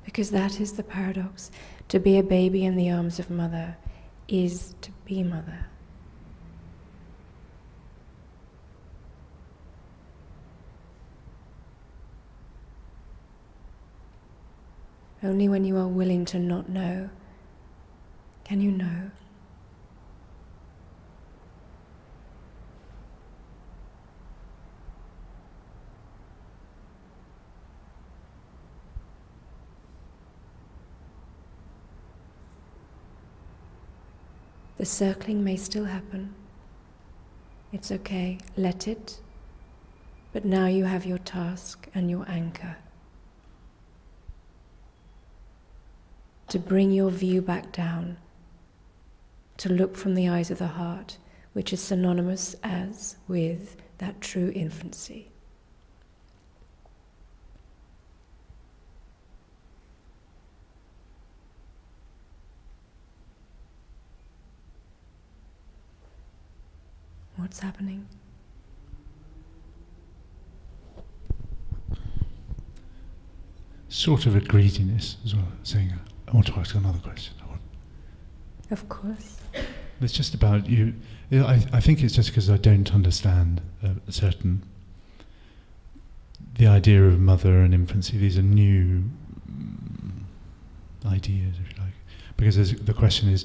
Because that is the paradox. To be a baby in the arms of Mother is to be Mother. Only when you are willing to not know can you know. The circling may still happen. It's okay, let it. But now you have your task and your anchor. To bring your view back down, to look from the eyes of the heart which is synonymous as with that true infancy. What's happening? Sort of a greediness as well, saying, I want to ask another question. Of course. It's just about you. I think it's just because I don't understand the idea of mother and infancy. These are new ideas, if you like. Because the question is,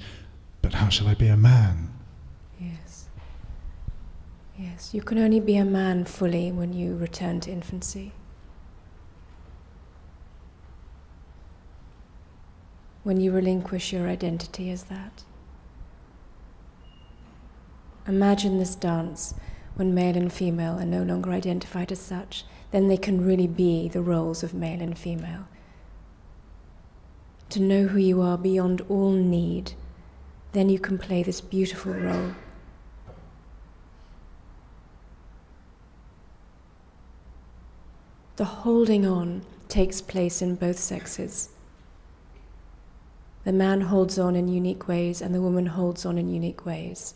but how shall I be a man? Yes. Yes, you can only be a man fully when you return to infancy. When you relinquish your identity as that. Imagine this dance when male and female are no longer identified as such, then they can really be the roles of male and female. To know who you are beyond all need, then you can play this beautiful role. The holding on takes place in both sexes. The man holds on in unique ways and the woman holds on in unique ways.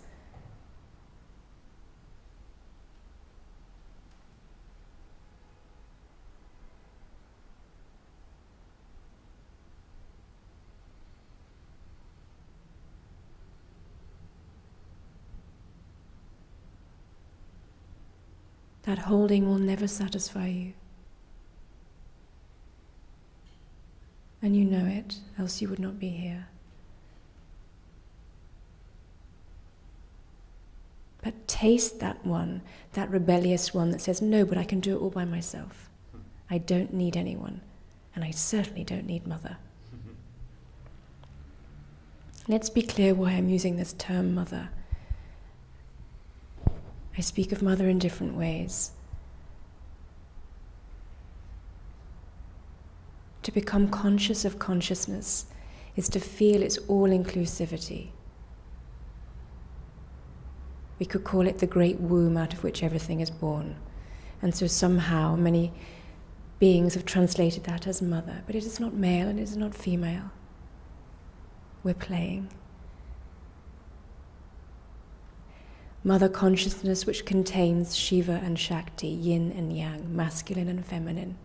That holding will never satisfy you. And you know it, else you would not be here. But taste that one, that rebellious one that says, no, but I can do it all by myself. I don't need anyone, and I certainly don't need mother. Let's be clear why I'm using this term mother. I speak of mother in different ways. To become conscious of consciousness is to feel its all-inclusivity. We could call it the great womb out of which everything is born. And so somehow many beings have translated that as mother, but it is not male and it is not female. We're playing. Mother consciousness, which contains Shiva and Shakti, yin and yang, masculine and feminine.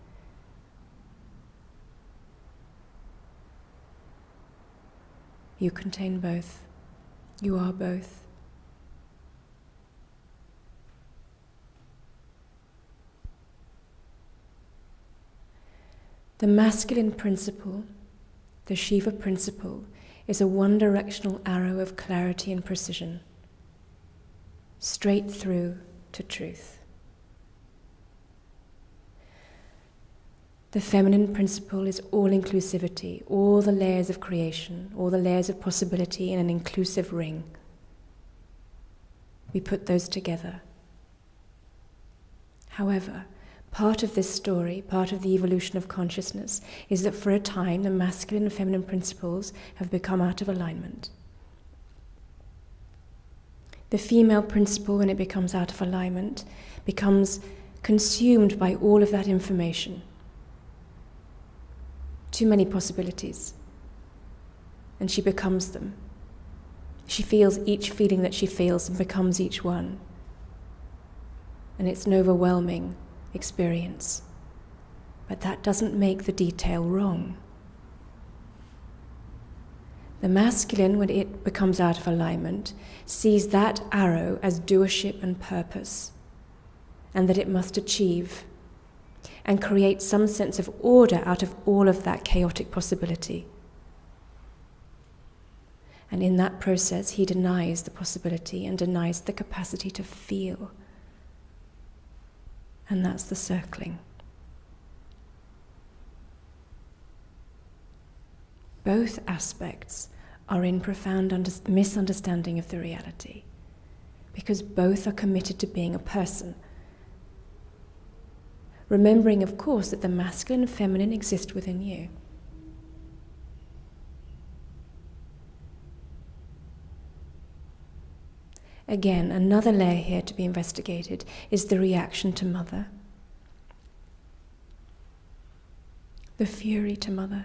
You contain both. You are both. The masculine principle, the Shiva principle, is a one-directional arrow of clarity and precision, straight through to truth. The feminine principle is all-inclusivity, all the layers of creation, all the layers of possibility in an inclusive ring. We put those together. However, part of this story, part of the evolution of consciousness, is that for a time the masculine and feminine principles have become out of alignment. The female principle, when it becomes out of alignment, becomes consumed by all of that information. Too many possibilities. And she becomes them. She feels each feeling that she feels and becomes each one. And it's an overwhelming experience. But that doesn't make the detail wrong. The masculine, when it becomes out of alignment, sees that arrow as doership and purpose, and that it must achieve and create some sense of order out of all of that chaotic possibility. And in that process, he denies the possibility and denies the capacity to feel. And that's the circling. Both aspects are in profound misunderstanding of the reality, because both are committed to being a person. Remembering, of course, that the masculine and feminine exist within you. Again, another layer here to be investigated is the reaction to mother. The fury to mother.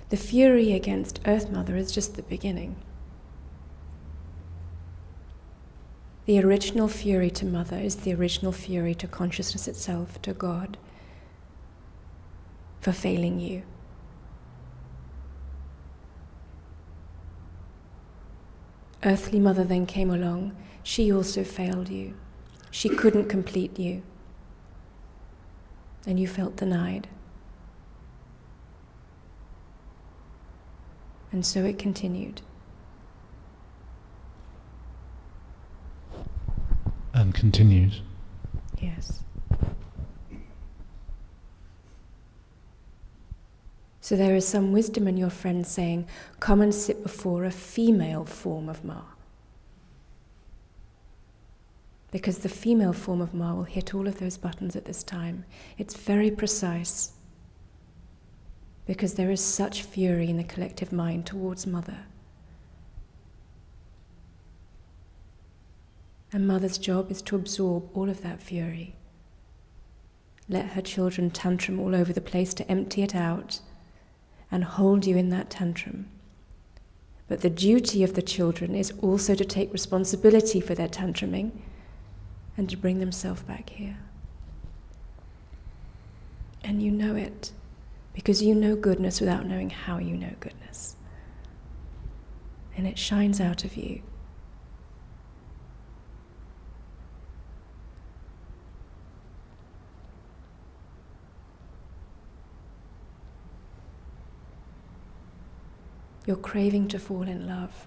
The fury against Earth Mother is just the beginning. The original fury to Mother is the original fury to consciousness itself, to God, for failing you. Earthly Mother then came along. She also failed you. She couldn't complete you. And you felt denied. And so it continued. And continues. Yes. So there is some wisdom in your friend saying, come and sit before a female form of Ma. Because the female form of Ma will hit all of those buttons at this time. It's very precise. Because there is such fury in the collective mind towards Mother. And Mother's job is to absorb all of that fury. Let her children tantrum all over the place to empty it out and hold you in that tantrum. But the duty of the children is also to take responsibility for their tantruming and to bring themselves back here. And you know it, because you know goodness without knowing how you know goodness. And it shines out of you. You're craving to fall in love.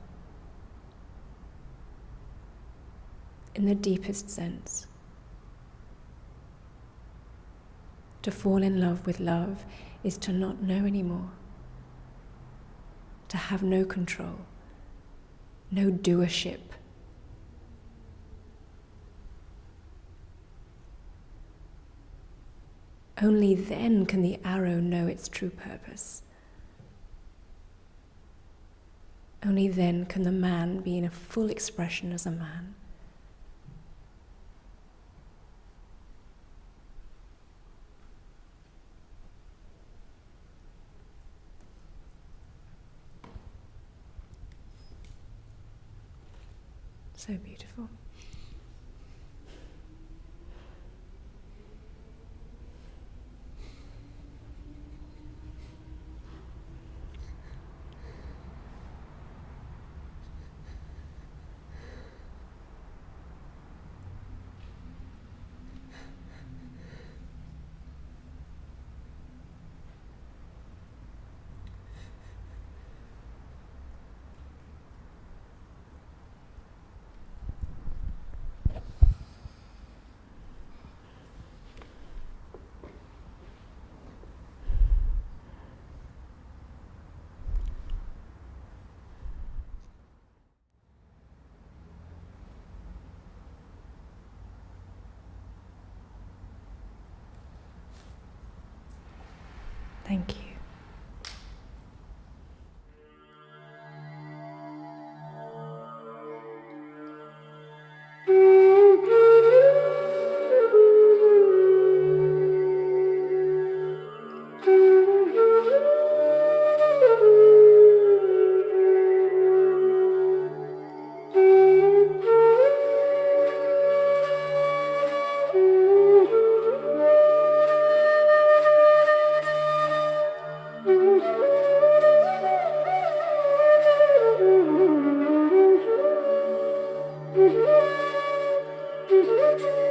In the deepest sense. To fall in love with love is to not know anymore. To have no control. No doership. Only then can the arrow know its true purpose. Only then can the man be in a full expression as a man. So beautiful. Thank you. Mm-hmm.